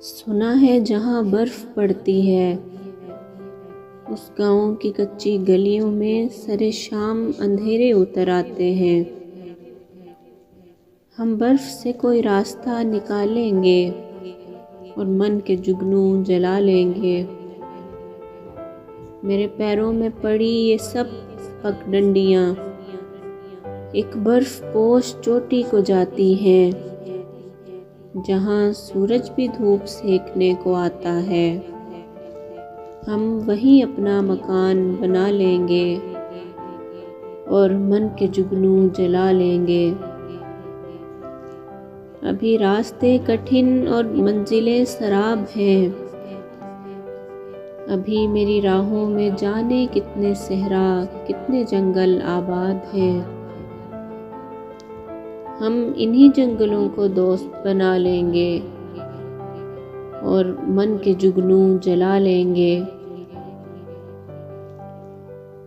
سنا ہے جہاں برف پڑتی ہے اس گاؤں کی کچی گلیوں میں سرے شام اندھیرے اتر آتے ہیں۔ ہم برف سے کوئی راستہ نکالیں گے اور من کے جگنو جلا لیں گے۔ میرے پیروں میں پڑی یہ سب پگڈنڈیاں ایک برف پوش چوٹی کو جاتی ہیں، جہاں سورج بھی دھوپ سینکنے کو آتا ہے۔ ہم وہیں اپنا مکان بنا لیں گے اور من کے جگنو جلا لیں گے۔ ابھی راستے کٹھن اور منزلیں سراب ہیں، ابھی میری راہوں میں جانے کتنے صحرا کتنے جنگل آباد ہیں۔ ہم انہی جنگلوں کو دوست بنا لیں گے اور من کے جگنو جلا لیں گے۔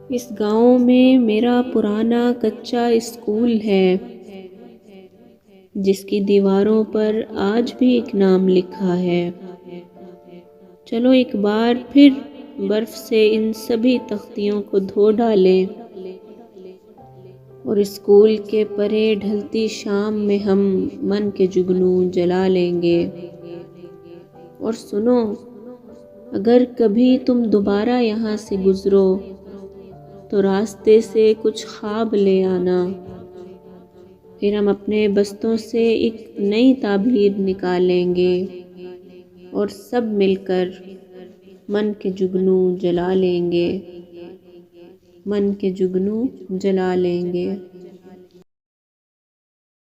اس گاؤں میں میرا پرانا کچا اسکول ہے، جس کی دیواروں پر آج بھی ایک نام لکھا ہے۔ چلو ایک بار پھر برف سے ان سبھی تختیوں کو دھو ڈالیں اور اسکول کے پرے ڈھلتی شام میں ہم من کے جگنو جلا لیں گے۔ اور سنو، اگر کبھی تم دوبارہ یہاں سے گزرو تو راستے سے کچھ خواب لے آنا، پھر ہم اپنے بستوں سے ایک نئی تعبیر نکالیں گے اور سب مل کر من کے جگنو جلا لیں گے، من کے جگنو جلا لیں گے۔